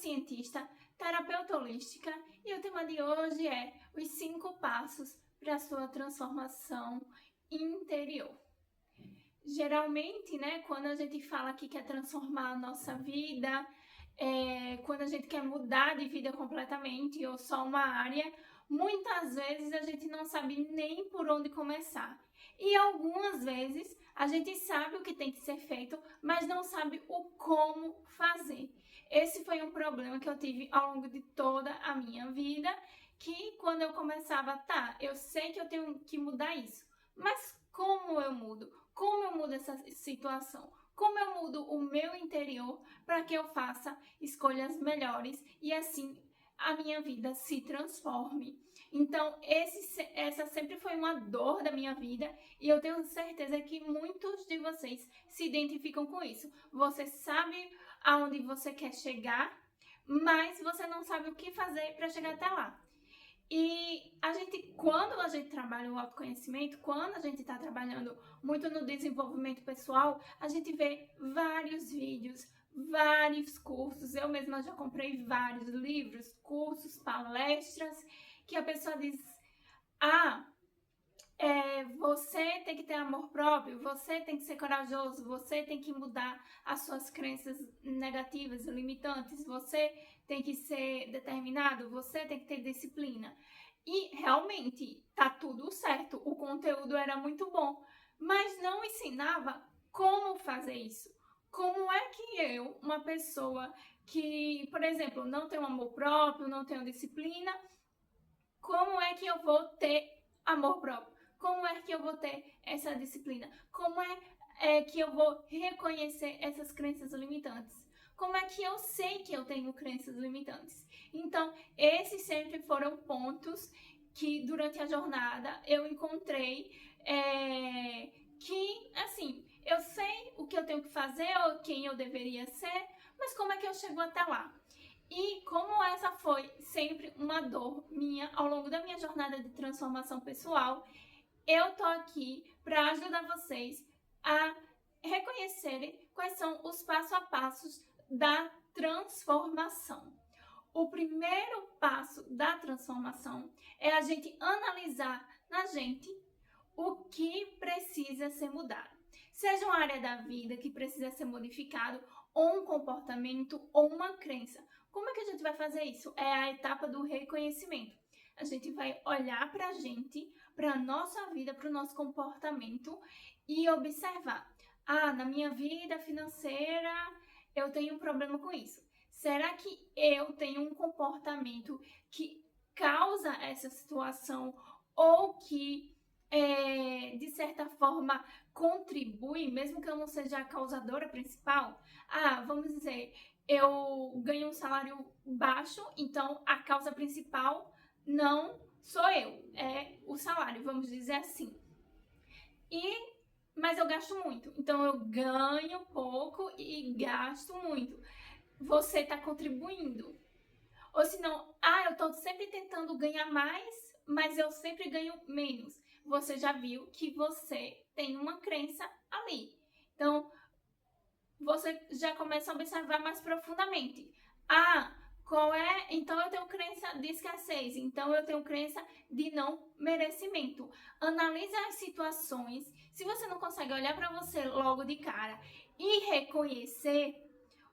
neurocientista, terapeuta holística, e o tema de hoje é os 5 passos para a sua transformação interior. Geralmente, quando a gente fala que quer transformar a nossa vida, quando a gente quer mudar de vida completamente ou só uma área, muitas vezes a gente não sabe nem por onde começar. E algumas vezes a gente sabe o que tem que ser feito, mas não sabe o como fazer. Esse foi um problema que eu tive ao longo de toda a minha vida, que quando eu começava, eu sei que eu tenho que mudar isso, mas como eu mudo? Como eu mudo essa situação? Como eu mudo o meu interior para que eu faça escolhas melhores e assim a minha vida se transforme? Então, essa sempre foi uma dor da minha vida e eu tenho certeza que muitos de vocês se identificam com isso. Você sabe aonde você quer chegar, mas você não sabe o que fazer para chegar até lá. E quando a gente trabalha o autoconhecimento, quando a gente está trabalhando muito no desenvolvimento pessoal, a gente vê vários vídeos, vários cursos. Eu mesma já comprei vários livros, cursos, palestras, que a pessoa diz: você tem que ter amor próprio, você tem que ser corajoso, você tem que mudar as suas crenças negativas, limitantes, você tem que ser determinado, você tem que ter disciplina. E realmente tá tudo certo, o conteúdo era muito bom, mas não ensinava como fazer isso. Como é que eu, uma pessoa que, por exemplo, não tenho amor próprio, não tenho disciplina, como é que eu vou ter amor próprio? Como é que eu vou ter essa disciplina? Como é que eu vou reconhecer essas crenças limitantes? Como é que eu sei que eu tenho crenças limitantes? Então, esses sempre foram pontos que durante a jornada eu encontrei que, assim, eu sei o que eu tenho que fazer ou quem eu deveria ser, mas como é que eu chego até lá? E como essa foi sempre uma dor minha ao longo da minha jornada de transformação pessoal, eu tô aqui para ajudar vocês a reconhecerem quais são os passo a passos da transformação. O primeiro passo da transformação é a gente analisar na gente o que precisa ser mudado. Seja uma área da vida que precisa ser modificado, ou um comportamento, ou uma crença. Como é que a gente vai fazer isso? É a etapa do reconhecimento. A gente vai olhar para a gente, para a nossa vida, para o nosso comportamento e observar. Na minha vida financeira eu tenho um problema com isso. Será que eu tenho um comportamento que causa essa situação ou que, de certa forma, contribui, mesmo que eu não seja a causadora principal? Vamos dizer, eu ganho um salário baixo, então a causa principal não sou eu, é o salário, vamos dizer assim. Mas eu gasto muito, então eu ganho pouco e gasto muito. Você está contribuindo. Ou senão, eu estou sempre tentando ganhar mais, mas eu sempre ganho menos. Você já viu que você tem uma crença ali. Então, você já começa a observar mais profundamente. Então eu tenho crença de escassez, então eu tenho crença de não merecimento. Analise as situações. Se você não consegue olhar para você logo de cara e reconhecer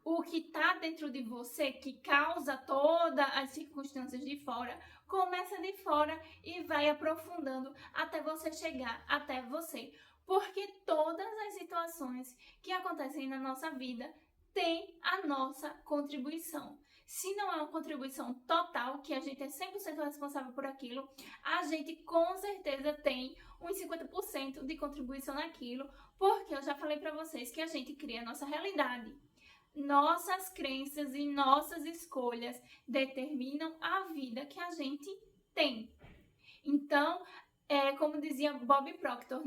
o que está dentro de você, que causa todas as circunstâncias de fora, começa de fora e vai aprofundando até você chegar até você. Porque todas as situações que acontecem na nossa vida têm a nossa contribuição. Se não é uma contribuição total, que a gente é 100% responsável por aquilo, a gente com certeza tem uns 50% de contribuição naquilo, porque eu já falei para vocês que a gente cria a nossa realidade. Nossas crenças e nossas escolhas determinam a vida que a gente tem. Então, como dizia Bob Proctor,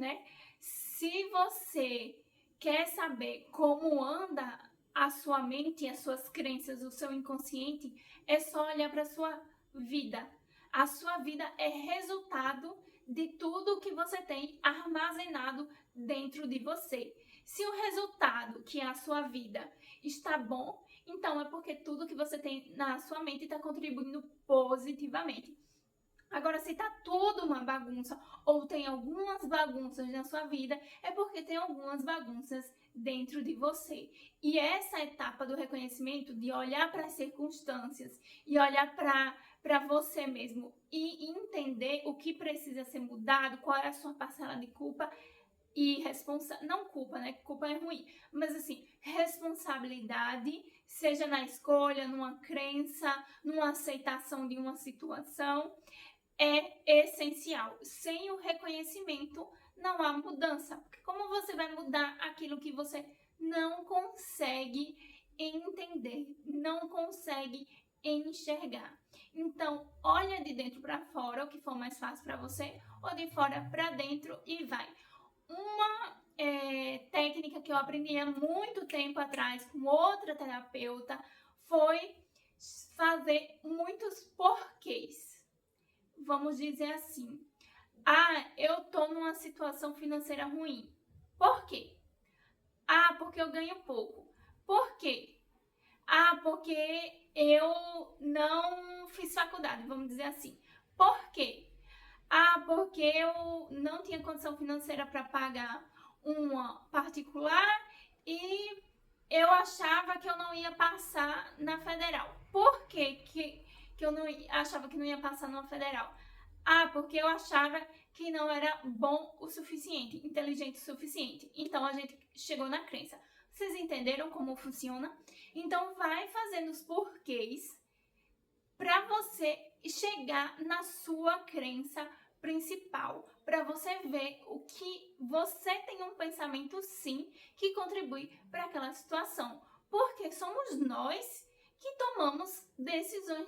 se você quer saber como anda a sua mente, as suas crenças, o seu inconsciente, é só olhar para a sua vida. A sua vida é resultado de tudo que você tem armazenado dentro de você. Se o resultado, que é a sua vida, está bom, Então é porque tudo que você tem na sua mente está contribuindo positivamente. Agora, se tá tudo uma bagunça ou tem algumas bagunças na sua vida, é porque tem algumas bagunças dentro de você. E essa etapa do reconhecimento, de olhar para as circunstâncias e olhar para você mesmo e entender o que precisa ser mudado, qual é a sua parcela de culpa e não culpa, né? Culpa é ruim, mas assim, responsabilidade, seja na escolha, numa crença, numa aceitação de uma situação, é essencial. Sem o reconhecimento, não há mudança. Porque como você vai mudar aquilo que você não consegue entender, não consegue enxergar? Então, olha de dentro para fora, o que for mais fácil para você, ou de fora para dentro e vai. Uma técnica que eu aprendi há muito tempo atrás com outra terapeuta foi fazer muitos porquês. Vamos dizer assim, eu tô numa situação financeira ruim. Por quê? Porque eu ganho pouco. Por quê? Porque eu não fiz faculdade, vamos dizer assim. Por quê? Porque eu não tinha condição financeira para pagar uma particular e eu achava que eu não ia passar na federal. Por quê que eu não achava que não ia passar na federal? Porque eu achava que não era bom o suficiente, inteligente o suficiente. Então a gente chegou na crença. Vocês entenderam como funciona? Então vai fazendo os porquês para você chegar na sua crença principal, para você ver o que você tem um pensamento sim que contribui para aquela situação, porque somos nós que tomamos decisões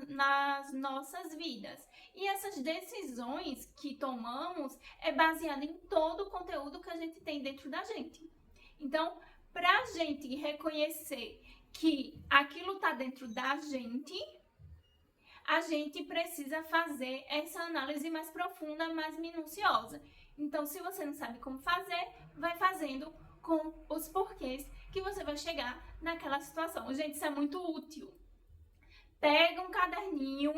nas nossas vidas. E essas decisões que tomamos é baseada em todo o conteúdo que a gente tem dentro da gente. Então, para a gente reconhecer que aquilo está dentro da gente, a gente precisa fazer essa análise mais profunda, mais minuciosa. Então, se você não sabe como fazer, vai fazendo com os porquês que você vai chegar naquela situação. Gente, isso é muito útil. Pega um caderninho,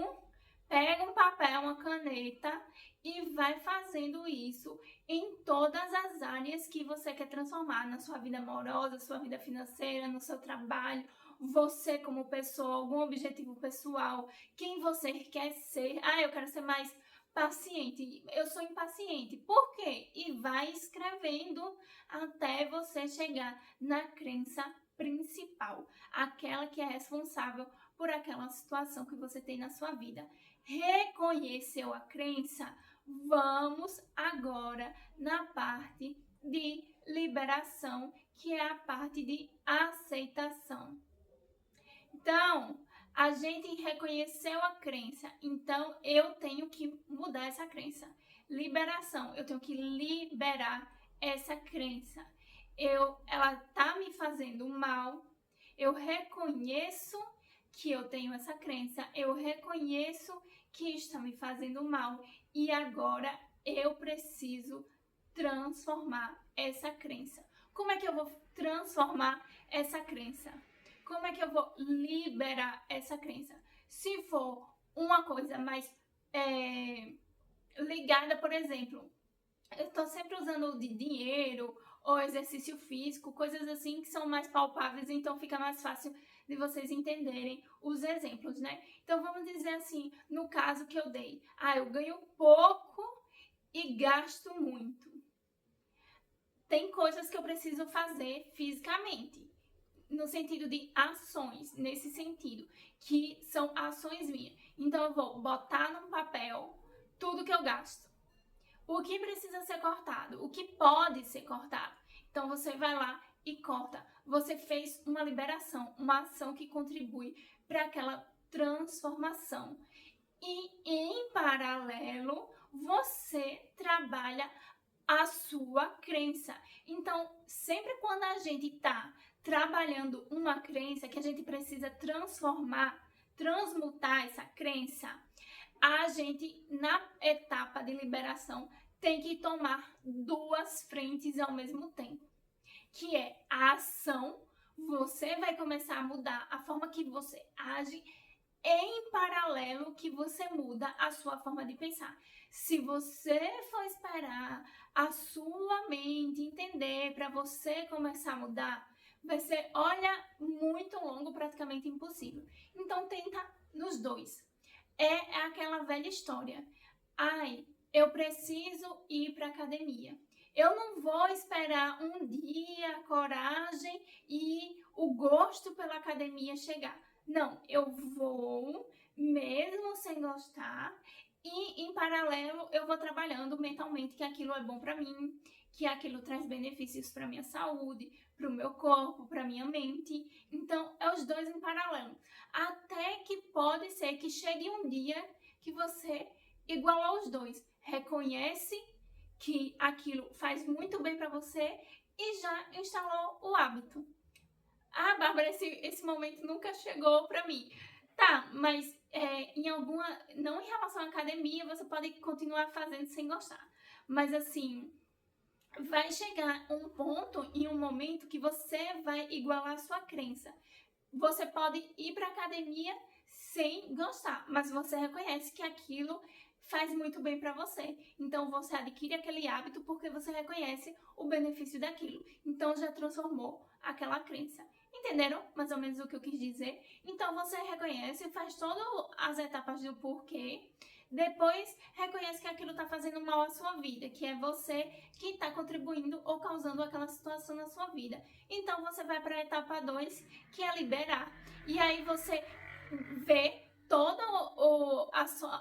pega um papel, uma caneta e vai fazendo isso em todas as áreas que você quer transformar, na sua vida amorosa, sua vida financeira, no seu trabalho, você como pessoa, algum objetivo pessoal, quem você quer ser. Eu quero ser mais paciente, eu sou impaciente. Por quê? E vai escrevendo até você chegar na crença principal, aquela que é responsável por aquela situação que você tem na sua vida. Reconheceu a crença? Vamos agora na parte de liberação, que é a parte de aceitação. Então, a gente reconheceu a crença, então eu tenho que mudar essa crença. Liberação, eu tenho que liberar essa crença. Ela tá me fazendo mal, eu reconheço que eu tenho essa crença, eu reconheço que está me fazendo mal e agora eu preciso transformar essa crença. Como é que eu vou transformar essa crença? Como é que eu vou liberar essa crença? Se for uma coisa mais ligada, por exemplo, eu estou sempre usando de dinheiro ou exercício físico, coisas assim que são mais palpáveis, então fica mais fácil de vocês entenderem os exemplos, né? Então vamos dizer assim, no caso que eu dei, eu ganho pouco e gasto muito. Tem coisas que eu preciso fazer fisicamente, no sentido de ações, nesse sentido, que são ações minhas. Então eu vou botar num papel tudo que eu gasto. O que precisa ser cortado? O que pode ser cortado? Então você vai lá e corta. Você fez uma liberação, uma ação que contribui para aquela transformação. E em paralelo, você trabalha a sua crença. Então, sempre quando a gente está trabalhando uma crença que a gente precisa transmutar essa crença, a gente, na etapa de liberação, tem que tomar duas frentes ao mesmo tempo, que é a ação você vai começar a mudar a forma que você age em paralelo que você muda a sua forma de pensar. Se você for esperar a sua mente entender para você começar a mudar, vai ser, olha, muito longo, praticamente impossível. Então tenta nos dois. É aquela velha história. Ai, eu preciso ir para academia. Eu não vou esperar um dia a coragem e o gosto pela academia chegar. Não, eu vou, mesmo sem gostar, e em paralelo eu vou trabalhando mentalmente que aquilo é bom para mim, que aquilo traz benefícios para minha saúde, para o meu corpo, para minha mente. Então, é os dois em paralelo. Até que pode ser que chegue um dia que você iguala os dois, reconhece que aquilo faz muito bem para você e já instalou o hábito. Ah, Bárbara, esse momento nunca chegou para mim. Tá, mas em alguma. Não em relação à academia, você pode continuar fazendo sem gostar. Mas assim, vai chegar um ponto e um momento que você vai igualar a sua crença. Você pode ir para academia sem gostar, mas você reconhece que aquilo faz muito bem para você. Então você adquire aquele hábito porque você reconhece o benefício daquilo. Então já transformou aquela crença. Entenderam mais ou menos o que eu quis dizer? Então você reconhece, faz todas as etapas do porquê. Depois reconhece que aquilo está fazendo mal à sua vida, que é você que está contribuindo ou causando aquela situação na sua vida. Então você vai para a etapa 2, que é liberar. E aí você vê todas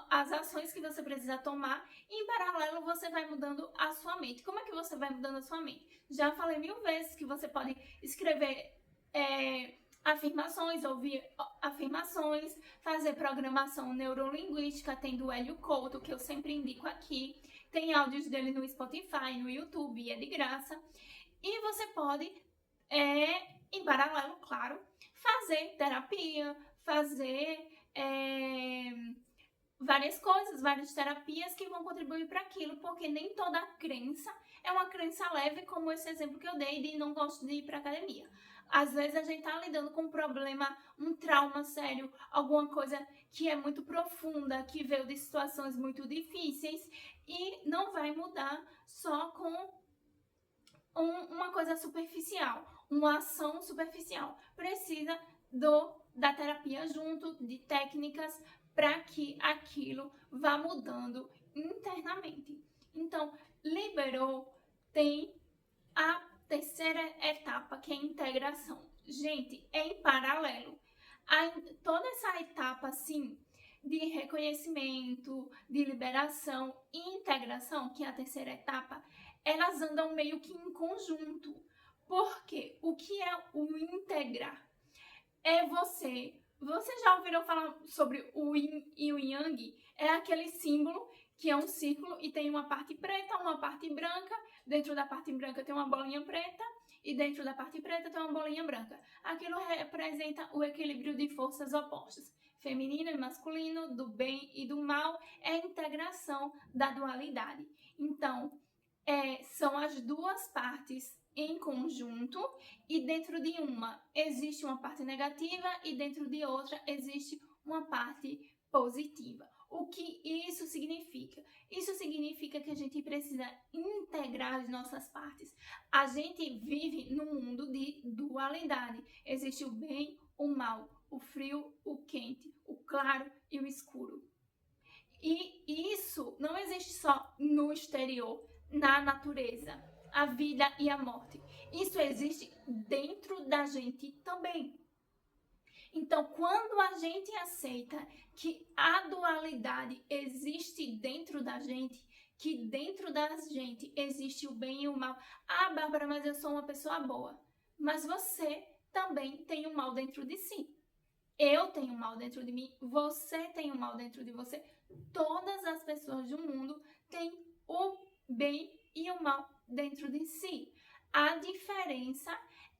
as ações que você precisa tomar e em paralelo você vai mudando a sua mente. Como é que você vai mudando a sua mente? Já falei 1000 vezes que você pode escrever afirmações, ouvir afirmações, fazer programação neurolinguística, tem do Hélio Couto, que eu sempre indico aqui. Tem áudios dele no Spotify, no YouTube, é de graça. E você pode, em paralelo, claro, fazer terapia, fazer várias coisas, várias terapias que vão contribuir para aquilo, porque nem toda crença é uma crença leve, como esse exemplo que eu dei de não gosto de ir para academia. Às vezes a gente tá lidando com um problema, um trauma sério, alguma coisa que é muito profunda, que veio de situações muito difíceis e não vai mudar só com uma coisa superficial, uma ação superficial. Precisa da terapia junto, de técnicas para que aquilo vá mudando internamente. Então, liberou, tem a terceira etapa, que é a integração. Gente, é em paralelo. Toda essa etapa, assim, de reconhecimento, de liberação e integração, que é a terceira etapa, elas andam meio que em conjunto. Porque o que é o integrar? É você já ouviram falar sobre o yin e o yang? É aquele símbolo que é um círculo e tem uma parte preta, uma parte branca. Dentro da parte branca tem uma bolinha preta e dentro da parte preta tem uma bolinha branca. Aquilo representa o equilíbrio de forças opostas, feminino e masculino, do bem e do mal, é a integração da dualidade. Então, são as duas partes em conjunto e dentro de uma existe uma parte negativa e dentro de outra existe uma parte positiva. O que isso significa? Isso significa que a gente precisa integrar as nossas partes. A gente vive num mundo de dualidade. Existe o bem, o mal, o frio, o quente, o claro e o escuro. E isso não existe só no exterior, na natureza, a vida e a morte. Isso existe dentro da gente também. Então, quando a gente aceita que a dualidade existe dentro da gente, que dentro da gente existe o bem e o mal. Ah, Bárbara, mas eu sou uma pessoa boa. Mas você também tem o mal dentro de si. Eu tenho o mal dentro de mim, você tem o mal dentro de você. Todas as pessoas do mundo têm o bem e o mal dentro de si. A diferença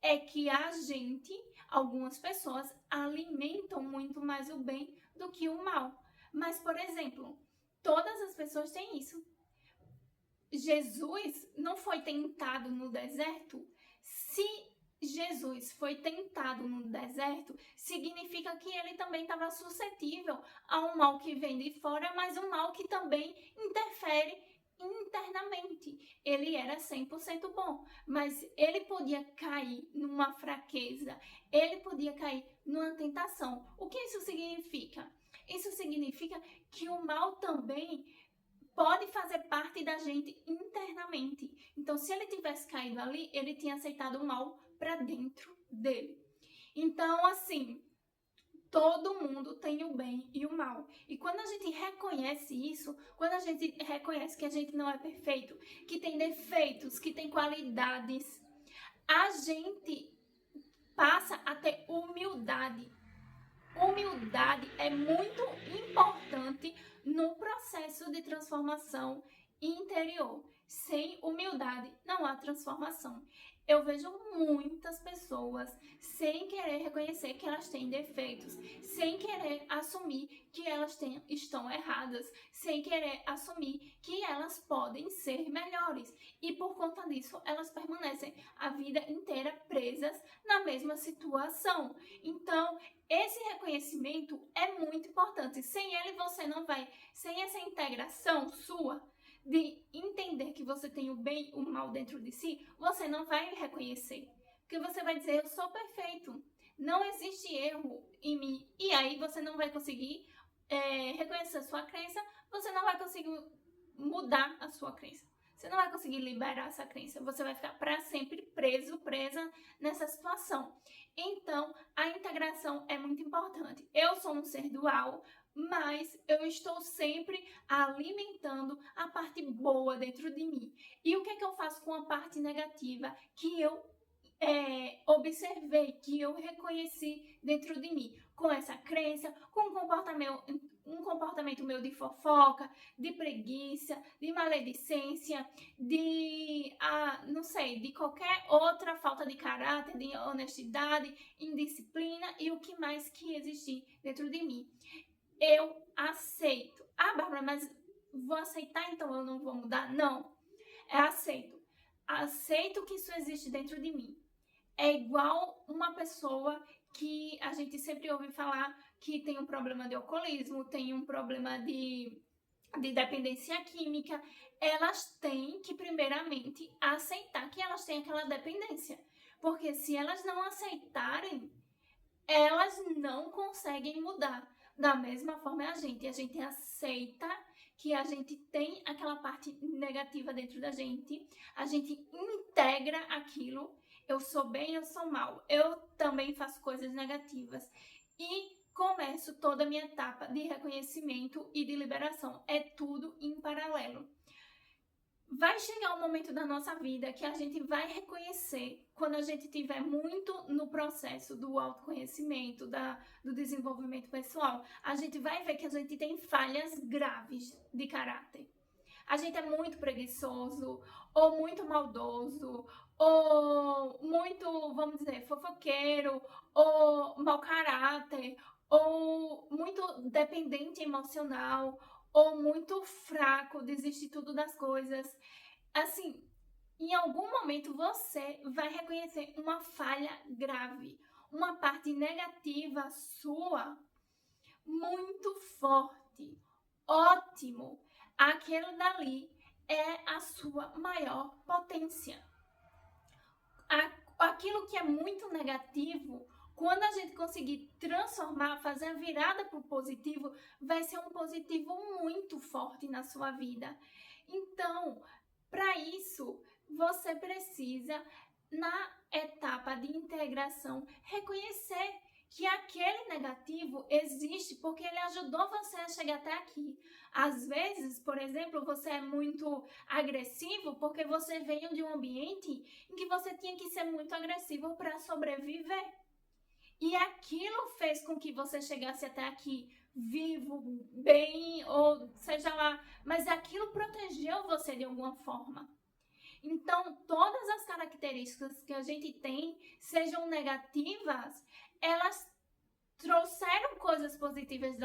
é que a gente, algumas pessoas, alimentam muito mais o bem do que o mal. Mas, por exemplo, todas as pessoas têm isso. Jesus não foi tentado no deserto? Se Jesus foi tentado no deserto, significa que ele também estava suscetível a um mal que vem de fora, mas um mal que também interfere internamente. Ele era 100% bom, mas ele podia cair numa fraqueza, ele podia cair numa tentação. O que isso significa? Isso significa que o mal também pode fazer parte da gente internamente. Então, se ele tivesse caído ali, ele tinha aceitado o mal para dentro dele. Então, assim, todo mundo tem o bem e o mal. E quando a gente reconhece isso, quando a gente reconhece que a gente não é perfeito, que tem defeitos, que tem qualidades, a gente passa a ter humildade. Humildade é muito importante no processo de transformação interior. Sem humildade não há transformação. Eu vejo muitas pessoas sem querer reconhecer que elas têm defeitos, sem querer assumir que elas estão erradas, sem querer assumir que elas podem ser melhores. E por conta disso, elas permanecem a vida inteira presas na mesma situação. Então, esse reconhecimento é muito importante. Sem ele, você não vai... Sem essa integração sua, de entender que você tem o bem e o mal dentro de si, você não vai reconhecer. Porque você vai dizer, eu sou perfeito. Não existe erro em mim. E aí você não vai conseguir reconhecer a sua crença, você não vai conseguir mudar a sua crença. Você não vai conseguir liberar essa crença. Você vai ficar para sempre presa nessa situação. Então, a integração é muito importante. Eu sou um ser dual, mas eu estou sempre alimentando a parte boa dentro de mim. E o que é que eu faço com a parte negativa que eu observei, que eu reconheci dentro de mim? Com essa crença, com um comportamento meu de fofoca, de preguiça, de maledicência, não sei, de qualquer outra falta de caráter, de honestidade, indisciplina e o que mais que existir dentro de mim. Eu aceito. Ah, Bárbara, mas vou aceitar, então eu não vou mudar? Não, aceito. Aceito que isso existe dentro de mim. É igual uma pessoa que a gente sempre ouve falar que tem um problema de alcoolismo, tem um problema de dependência química. Elas têm que primeiramente aceitar que elas têm aquela dependência. Porque se elas não aceitarem, elas não conseguem mudar. Da mesma forma a gente aceita que a gente tem aquela parte negativa dentro da gente integra aquilo, eu sou bem, eu sou mal, eu também faço coisas negativas e começo toda a minha etapa de reconhecimento e de liberação, é tudo em paralelo. Vai chegar um momento da nossa vida que a gente vai reconhecer, quando a gente estiver muito no processo do autoconhecimento, do desenvolvimento pessoal, a gente vai ver que a gente tem falhas graves de caráter. A gente é muito preguiçoso, ou muito maldoso, ou muito, vamos dizer, fofoqueiro, ou mau caráter, ou muito dependente emocional, ou muito fraco, desiste tudo das coisas. Assim, em algum momento você vai reconhecer uma falha grave, uma parte negativa sua muito forte. Ótimo! Aquilo dali é a sua maior potência. Aquilo que é muito negativo, quando a gente conseguir transformar, fazer a virada para o positivo, vai ser um positivo muito forte na sua vida. Então, para isso, você precisa, na etapa de integração, reconhecer que aquele negativo existe porque ele ajudou você a chegar até aqui. Às vezes, por exemplo, você é muito agressivo porque você veio de um ambiente em que você tinha que ser muito agressivo para sobreviver. E aquilo fez com que você chegasse até aqui vivo, bem, ou seja lá, mas aquilo protegeu você de alguma forma. Então, todas as características que a gente tem, sejam negativas, elas trouxeram coisas positivas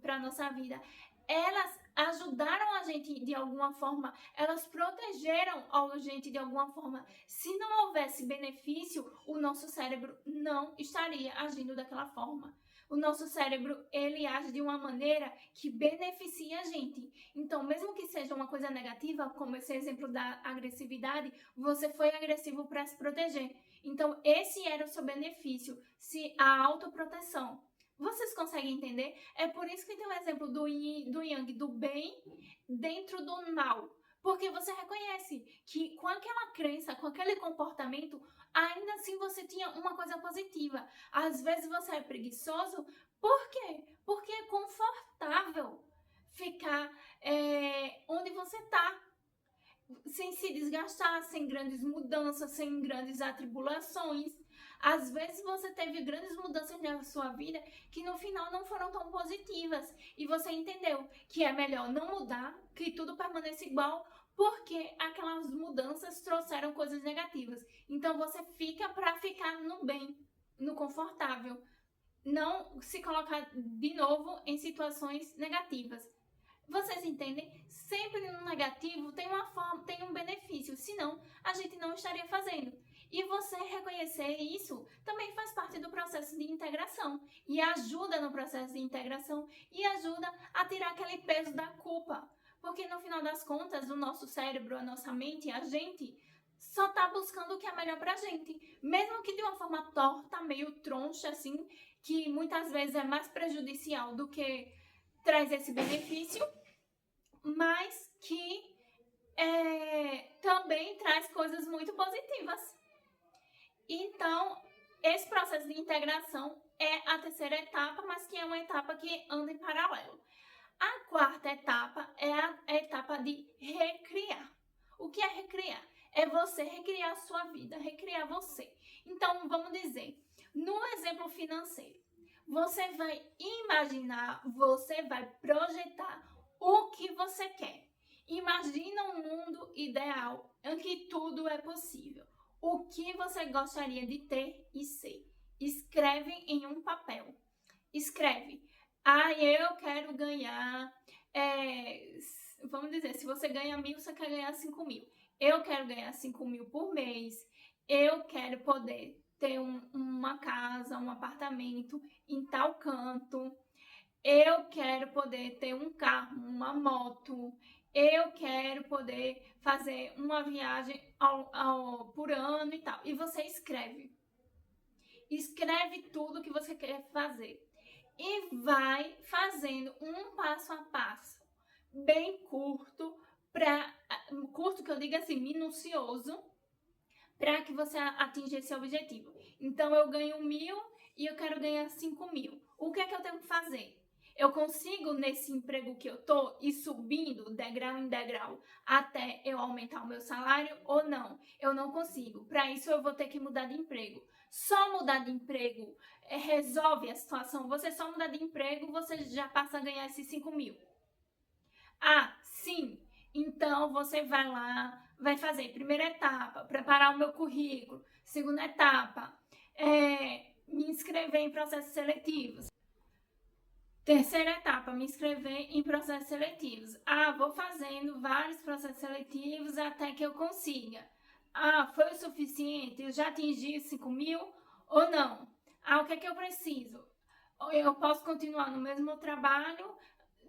para a nossa vida. Elas ajudaram a gente de alguma forma, elas protegeram a gente de alguma forma. Se não houvesse benefício, o nosso cérebro não estaria agindo daquela forma. O nosso cérebro, ele age de uma maneira que beneficia a gente. Então, mesmo que seja uma coisa negativa, como esse exemplo da agressividade, você foi agressivo para se proteger. Então, esse era o seu benefício, a autoproteção. Vocês conseguem entender? É por isso que tem o exemplo do yin, do yang, do bem dentro do mal. Porque você reconhece que com aquela crença, com aquele comportamento, ainda assim você tinha uma coisa positiva. Às vezes você é preguiçoso, por quê? Porque é confortável ficar onde você está, sem se desgastar, sem grandes mudanças, sem grandes atribulações. Às vezes você teve grandes mudanças na sua vida que no final não foram tão positivas e você entendeu que é melhor não mudar, que tudo permaneça igual, porque aquelas mudanças trouxeram coisas negativas. Então você fica para ficar no bem, no confortável, não se colocar de novo em situações negativas. Vocês entendem? Sempre no negativo tem uma forma, tem um benefício, senão a gente não estaria fazendo. E você reconhecer isso também faz parte do processo de integração e ajuda no processo de integração e ajuda a tirar aquele peso da culpa. Porque no final das contas, o nosso cérebro, a nossa mente, a gente só tá buscando o que é melhor pra gente. Mesmo que de uma forma torta, meio troncha, assim, que muitas vezes é mais prejudicial do que traz esse benefício, mas que também traz coisas muito positivas. Então, esse processo de integração é a terceira etapa, mas que é uma etapa que anda em paralelo. A quarta etapa é a etapa de recriar. O que é recriar? É você recriar a sua vida, recriar você. Então, vamos dizer, no exemplo financeiro, você vai imaginar, você vai projetar o que você quer. Imagina um mundo ideal em que tudo é possível. O que você gostaria de ter e ser? Escreve em um papel. Escreve. Eu quero ganhar, vamos dizer, se você ganha 1.000, você quer ganhar 5.000. Eu quero ganhar 5.000 por mês. Eu quero poder ter uma casa, um apartamento em tal canto. Eu quero poder ter um carro, uma moto. Eu quero poder fazer uma viagem por ano e tal. E você escreve. Escreve tudo que você quer fazer. E vai fazendo um passo a passo. Bem curto, curto que eu digo assim, minucioso, para que você atinja esse objetivo. Então, eu ganho 1.000 e eu quero ganhar 5.000. O que é que eu tenho que fazer? Eu consigo, nesse emprego que eu tô, ir subindo degrau em degrau até eu aumentar o meu salário ou não? Eu não consigo. Para isso, eu vou ter que mudar de emprego. Só mudar de emprego resolve a situação. Você só mudar de emprego, você já passa a ganhar esses 5.000. Ah, sim. Então, você vai lá, vai fazer primeira etapa, preparar o meu currículo. Segunda etapa, me inscrever em processos seletivos. Terceira etapa, me inscrever em processos seletivos. Vou fazendo vários processos seletivos até que eu consiga. Foi o suficiente? Eu já atingi 5.000 ou não? O que é que eu preciso? Eu posso continuar no mesmo trabalho,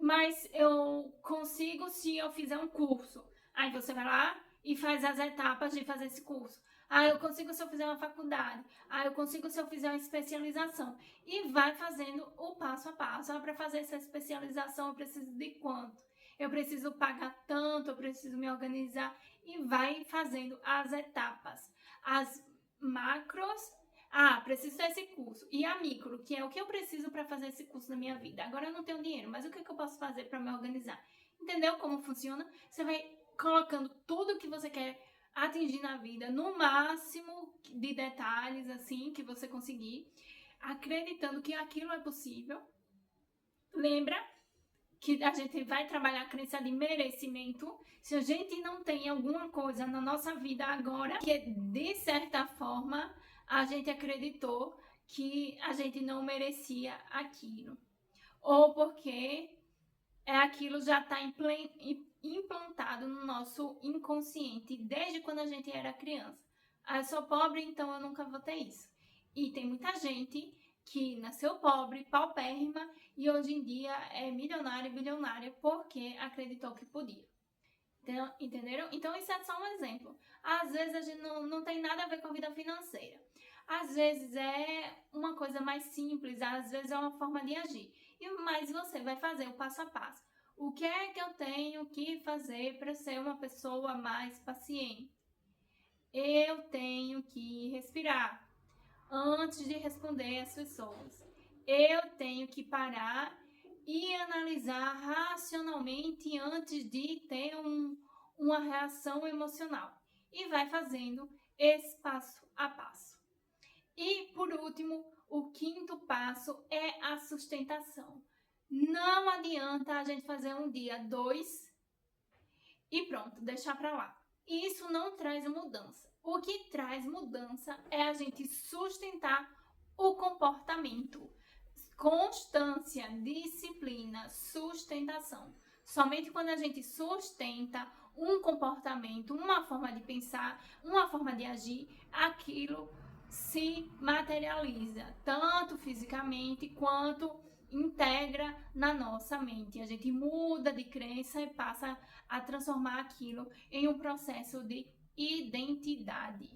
mas eu consigo se eu fizer um curso. Aí você vai lá e faz as etapas de fazer esse curso. Eu consigo se eu fizer uma faculdade. Eu consigo se eu fizer uma especialização. E vai fazendo o passo a passo. Para fazer essa especialização, eu preciso de quanto? Eu preciso pagar tanto, eu preciso me organizar. E vai fazendo as etapas. As macros. Preciso desse curso. E a micro, que é o que eu preciso para fazer esse curso na minha vida. Agora eu não tenho dinheiro, mas o que eu posso fazer para me organizar? Entendeu como funciona? Você vai colocando tudo que você quer atingir na vida, no máximo de detalhes, assim, que você conseguir, acreditando que aquilo é possível. Lembra que a gente vai trabalhar a crença de merecimento. Se a gente não tem alguma coisa na nossa vida agora, que de certa forma a gente acreditou que a gente não merecia aquilo, ou porque aquilo já está implantado no nosso inconsciente desde quando a gente era criança. Eu sou pobre, então eu nunca vou ter isso. E tem muita gente que nasceu pobre, paupérrima, e hoje em dia é milionária e bilionária porque acreditou que podia. Então, entenderam? Então isso é só um exemplo. Às vezes a gente não tem nada a ver com a vida financeira. Às vezes é uma coisa mais simples, às vezes é uma forma de agir. Mas você vai fazer o passo a passo. O que é que eu tenho que fazer para ser uma pessoa mais paciente? Eu tenho que respirar antes de responder às pessoas. Eu tenho que parar e analisar racionalmente antes de ter uma reação emocional. E vai fazendo esse passo a passo. E, por último, o quinto passo é a sustentação. Não adianta a gente fazer um dia, 2 e pronto, deixar para lá. Isso não traz mudança. O que traz mudança é a gente sustentar o comportamento. Constância, disciplina, sustentação. Somente quando a gente sustenta um comportamento, uma forma de pensar, uma forma de agir, aquilo se materializa, tanto fisicamente quanto integra na nossa mente. A gente muda de crença e passa a transformar aquilo em um processo de identidade.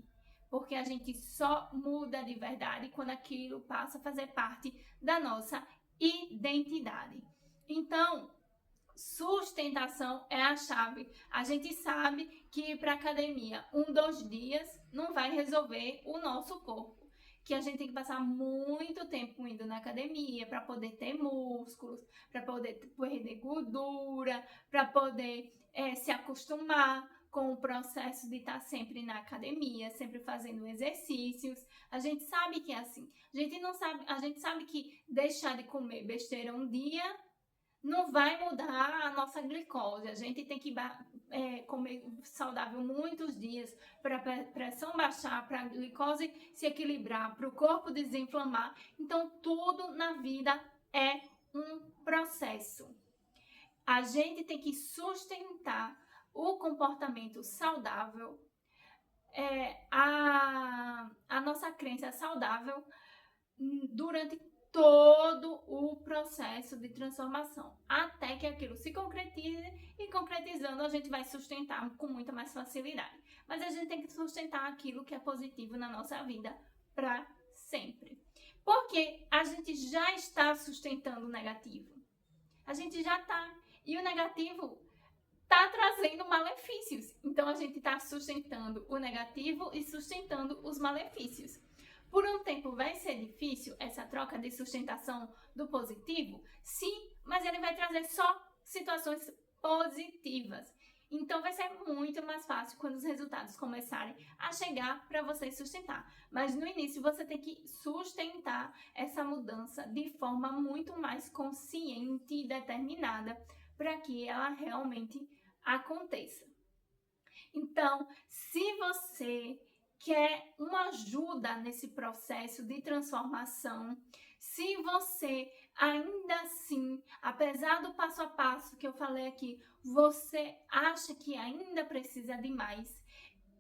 Porque a gente só muda de verdade quando aquilo passa a fazer parte da nossa identidade. Então, sustentação é a chave. A gente sabe que ir para academia 2 dias não vai resolver o nosso corpo. Que a gente tem que passar muito tempo indo na academia para poder ter músculos, para poder perder gordura, para poder se acostumar com o processo de estar sempre na academia, sempre fazendo exercícios. A gente sabe que é assim. A gente sabe que deixar de comer besteira um dia não vai mudar a nossa glicose. A gente tem que comer saudável muitos dias para a pressão baixar, para a glicose se equilibrar, para o corpo desinflamar. Então, tudo na vida é um processo. A gente tem que sustentar o comportamento saudável, a nossa crença saudável durante todo o processo de transformação, até que aquilo se concretize, e concretizando a gente vai sustentar com muita mais facilidade. Mas a gente tem que sustentar aquilo que é positivo na nossa vida para sempre. Porque a gente já está sustentando o negativo. A gente já está. E o negativo está trazendo malefícios. Então a gente está sustentando o negativo e sustentando os malefícios. Por um tempo vai ser difícil essa troca de sustentação do positivo? Sim, mas ele vai trazer só situações positivas. Então vai ser muito mais fácil quando os resultados começarem a chegar para você sustentar. Mas no início você tem que sustentar essa mudança de forma muito mais consciente e determinada para que ela realmente aconteça. Então, se você quer uma ajuda nesse processo de transformação, se você ainda assim, apesar do passo a passo que eu falei aqui, você acha que ainda precisa de mais,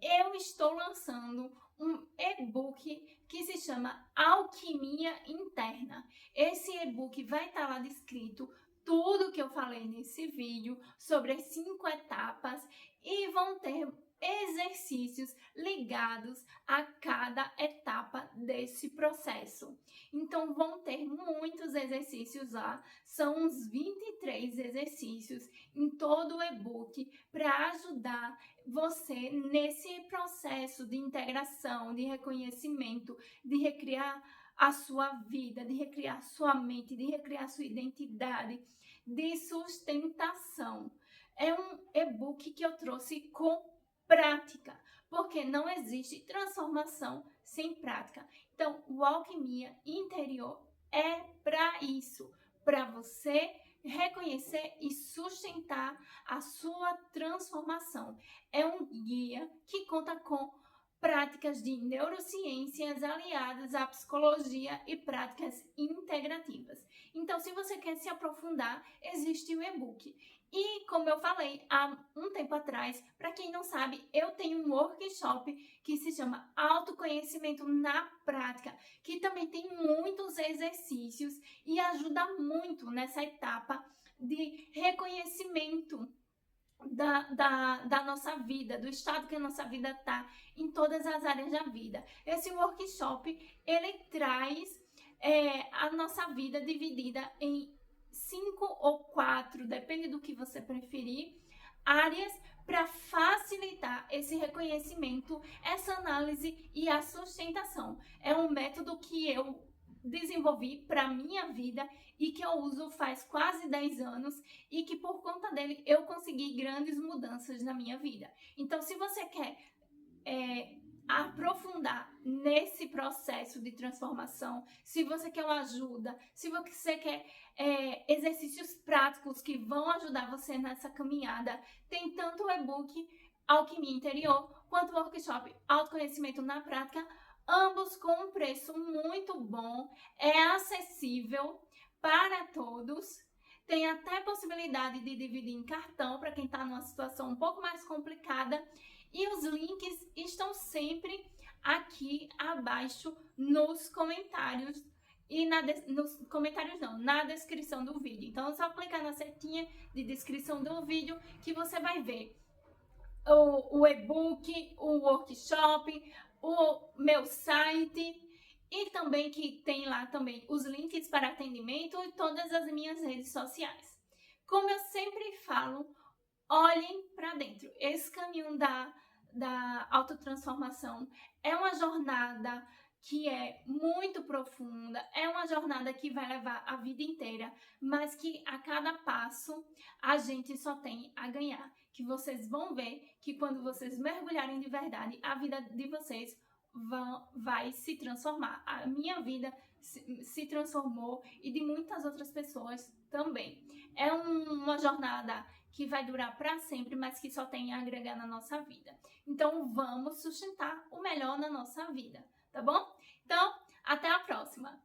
eu estou lançando um e-book que se chama Alquimia Interna. Esse e-book vai estar lá descrito tudo que eu falei nesse vídeo sobre as 5 etapas e vão ter exercícios ligados a cada etapa desse processo. Então vão ter muitos exercícios lá, são uns 23 exercícios em todo o e-book para ajudar você nesse processo de integração, de reconhecimento, de recriar a sua vida, de recriar sua mente, de recriar sua identidade, de sustentação. É um e-book que eu trouxe com prática, porque não existe transformação sem prática. Então, o Alquimia Interior é para isso, para você reconhecer e sustentar a sua transformação. É um guia que conta com práticas de neurociências aliadas à psicologia e práticas integrativas. Então, se você quer se aprofundar, existe o e-book. E, como eu falei há um tempo atrás, para quem não sabe, eu tenho um workshop que se chama Autoconhecimento na Prática, que também tem muitos exercícios e ajuda muito nessa etapa de reconhecimento da nossa vida, do estado que a nossa vida está em todas as áreas da vida. Esse workshop, ele traz a nossa vida dividida em 5 ou 4, depende do que você preferir, áreas para facilitar esse reconhecimento, essa análise e a sustentação. É um método que eu desenvolvi para minha vida e que eu uso faz quase 10 anos e que por conta dele eu consegui grandes mudanças na minha vida. Então, se você quer aprofundar nesse processo de transformação, se você quer uma ajuda, se você quer exercícios práticos que vão ajudar você nessa caminhada, tem tanto o e-book Alquimia Interior quanto o workshop Autoconhecimento na Prática, ambos com um preço muito bom, é acessível para todos, tem até possibilidade de dividir em cartão para quem está numa situação um pouco mais complicada, e os links estão sempre aqui abaixo nos comentários e na descrição do vídeo. Então é só clicar na setinha de descrição do vídeo que você vai ver o e-book, o workshop, o meu site e também que tem lá também os links para atendimento e todas as minhas redes sociais. Como eu sempre falo, olhem para dentro. Esse caminho da autotransformação é uma jornada que é muito profunda, é uma jornada que vai levar a vida inteira, mas que a cada passo a gente só tem a ganhar. Que vocês vão ver que quando vocês mergulharem de verdade, a vida de vocês vai se transformar. A minha vida se transformou e de muitas outras pessoas também. É uma jornada que vai durar para sempre, mas que só tem a agregar na nossa vida. Então, vamos sustentar o melhor na nossa vida, tá bom? Então, até a próxima!